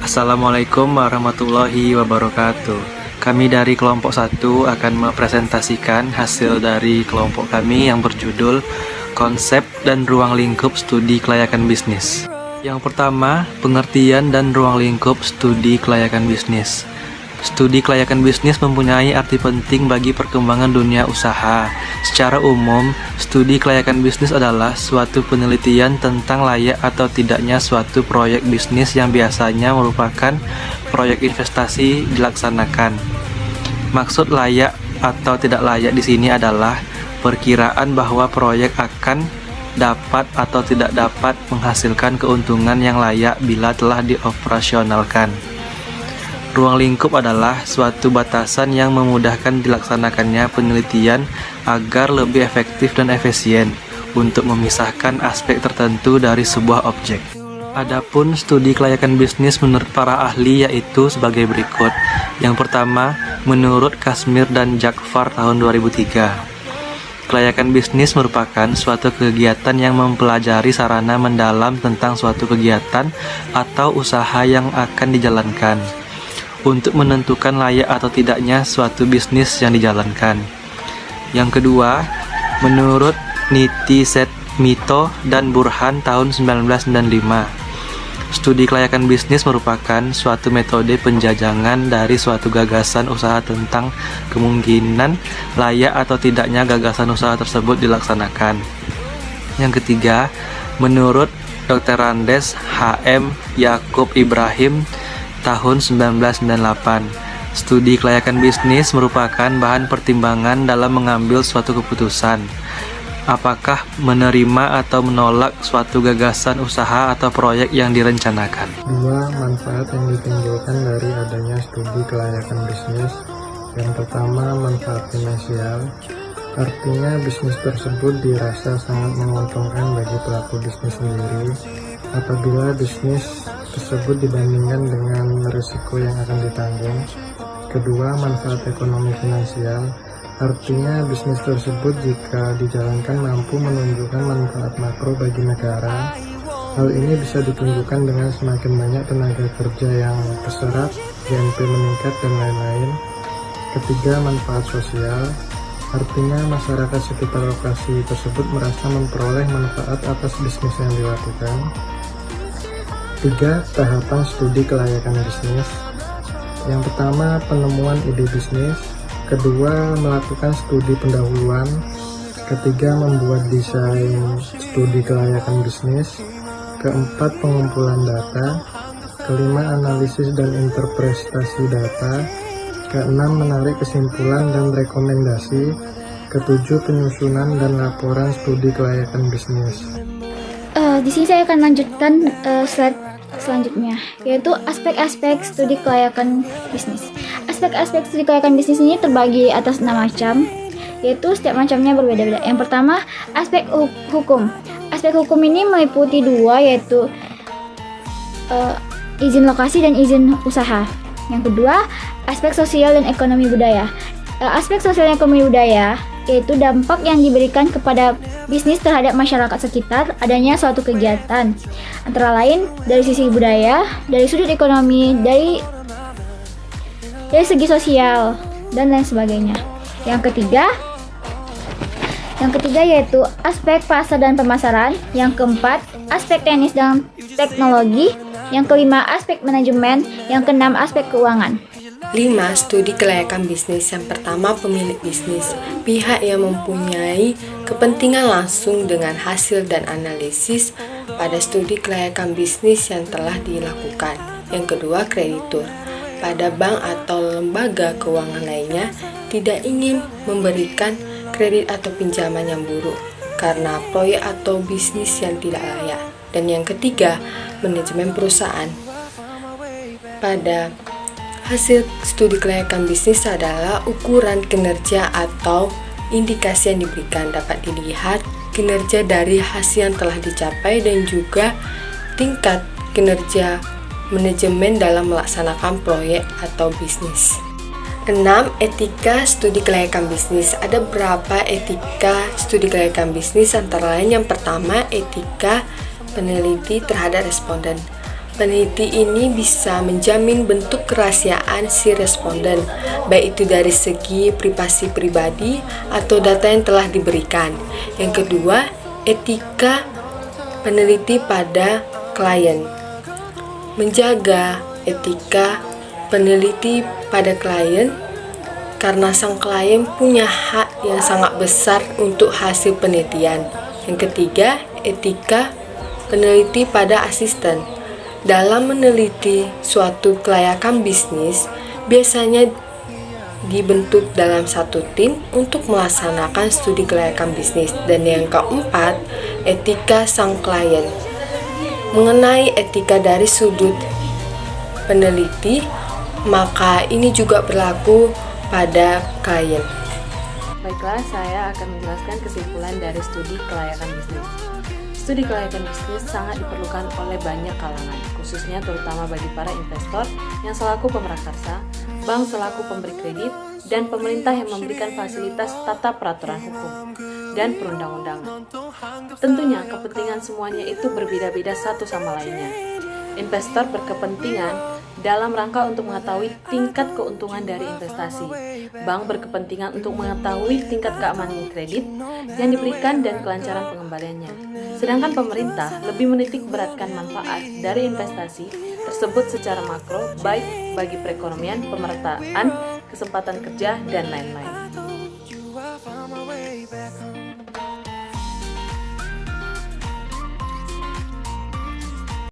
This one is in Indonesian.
Assalamualaikum warahmatullahi wabarakatuh. Kami dari kelompok 1 akan mempresentasikan hasil dari kelompok kami yang berjudul Konsep dan Ruang Lingkup Studi Kelayakan Bisnis. Yang pertama, pengertian dan ruang lingkup studi kelayakan bisnis. Studi kelayakan bisnis mempunyai arti penting bagi perkembangan dunia usaha. Secara umum, studi kelayakan bisnis adalah suatu penelitian tentang layak atau tidaknya suatu proyek bisnis yang biasanya merupakan proyek investasi dilaksanakan. Maksud layak atau tidak layak di sini adalah perkiraan bahwa proyek akan dapat atau tidak dapat menghasilkan keuntungan yang layak bila telah dioperasionalkan. Ruang lingkup adalah suatu batasan yang memudahkan dilaksanakannya penelitian agar lebih efektif dan efisien untuk memisahkan aspek tertentu dari sebuah objek. Adapun studi kelayakan bisnis menurut para ahli yaitu sebagai berikut. Yang pertama, menurut Kasmir dan Jakfar tahun 2003. Kelayakan bisnis merupakan suatu kegiatan yang mempelajari sarana mendalam tentang suatu kegiatan atau usaha yang akan dijalankan untuk menentukan layak atau tidaknya suatu bisnis yang dijalankan. Yang kedua, menurut Niti Setmito dan Burhan tahun 1995. Studi kelayakan bisnis merupakan suatu metode penjajangan dari suatu gagasan usaha tentang kemungkinan layak atau tidaknya gagasan usaha tersebut dilaksanakan. Yang ketiga, menurut Dr. Randes H.M. Yakub Ibrahim tahun 1998, studi kelayakan bisnis merupakan bahan pertimbangan dalam mengambil suatu keputusan. Apakah menerima atau menolak suatu gagasan usaha atau proyek yang direncanakan. Dua manfaat yang ditimbulkan dari adanya studi kelayakan bisnis. Yang pertama, manfaat finansial. Artinya bisnis tersebut dirasa sangat menguntungkan bagi pelaku bisnis sendiri apabila bisnis tersebut dibandingkan dengan risiko yang akan ditanggung. Kedua, manfaat ekonomi finansial. Artinya bisnis tersebut jika dijalankan mampu menunjukkan manfaat makro bagi negara. Hal ini bisa ditunjukkan dengan semakin banyak tenaga kerja yang terserap, GNP meningkat, dan lain-lain. Ketiga, manfaat sosial. Artinya masyarakat sekitar lokasi tersebut merasa memperoleh manfaat atas bisnis yang dilakukan. Tiga, tahapan studi kelayakan bisnis. Yang pertama, penemuan ide bisnis. Kedua, melakukan studi pendahuluan. Ketiga, membuat desain studi kelayakan bisnis. Keempat, pengumpulan data. Kelima, analisis dan interpretasi data. Keenam, menarik kesimpulan dan rekomendasi. Ketujuh, penyusunan dan laporan studi kelayakan bisnis. Di sini saya akan lanjutkan slide selanjutnya, yaitu aspek-aspek studi kelayakan bisnis. Aspek-aspek studi kelayakan bisnis ini terbagi atas 6 macam, yaitu setiap macamnya berbeda-beda. Yang pertama, aspek hukum. Aspek hukum ini meliputi dua, yaitu izin lokasi dan izin usaha. Yang kedua, aspek sosial dan ekonomi budaya. Aspek sosial dan ekonomi budaya yaitu dampak yang diberikan kepada bisnis terhadap masyarakat sekitar adanya suatu kegiatan, antara lain dari sisi budaya, dari sudut ekonomi, dari segi sosial, dan lain sebagainya. Yang ketiga yaitu aspek pasar dan pemasaran. Yang keempat, aspek teknis dan teknologi. Yang kelima, aspek manajemen. Yang keenam, aspek keuangan. 5. Studi kelayakan bisnis. Yang pertama, pemilik bisnis, pihak yang mempunyai kepentingan langsung dengan hasil dan analisis pada studi kelayakan bisnis yang telah dilakukan. Yang kedua, kreditur, pada bank atau lembaga keuangan lainnya tidak ingin memberikan kredit atau pinjaman yang buruk karena proyek atau bisnis yang tidak layak. Dan yang ketiga, manajemen perusahaan. Pada hasil studi kelayakan bisnis adalah ukuran kinerja atau indikasi yang diberikan. Dapat dilihat kinerja dari hasil yang telah dicapai dan juga tingkat kinerja manajemen dalam melaksanakan proyek atau bisnis. 6. Etika studi kelayakan bisnis. Ada beberapa etika studi kelayakan bisnis, antara lain yang pertama, etika peneliti terhadap responden. Peneliti ini bisa menjamin bentuk kerahasiaan si responden, baik itu dari segi privasi pribadi atau data yang telah diberikan. Yang kedua, etika peneliti pada klien. Menjaga etika peneliti pada klien karena sang klien punya hak yang sangat besar untuk hasil penelitian. Yang ketiga, etika peneliti pada asisten. Dalam meneliti suatu kelayakan bisnis, biasanya dibentuk dalam satu tim untuk melaksanakan studi kelayakan bisnis. Dan yang keempat, etika sang klien. Mengenai etika dari sudut peneliti, maka ini juga berlaku pada klien. Baiklah, saya akan menjelaskan kesimpulan dari studi kelayakan bisnis. Studi kelayakan bisnis sangat diperlukan oleh banyak kalangan, khususnya terutama bagi para investor yang selaku pemerakarsa, bank selaku pemberi kredit, dan pemerintah yang memberikan fasilitas tata peraturan hukum dan perundang-undangan. Tentunya kepentingan semuanya itu berbeda-beda satu sama lainnya. Investor berkepentingan dalam rangka untuk mengetahui tingkat keuntungan dari investasi. Bank berkepentingan untuk mengetahui tingkat keamanan kredit yang diberikan dan kelancaran pengembaliannya. Sedangkan pemerintah lebih menitik beratkan manfaat dari investasi tersebut secara makro, baik bagi perekonomian, pemerataan, kesempatan kerja, dan lain-lain.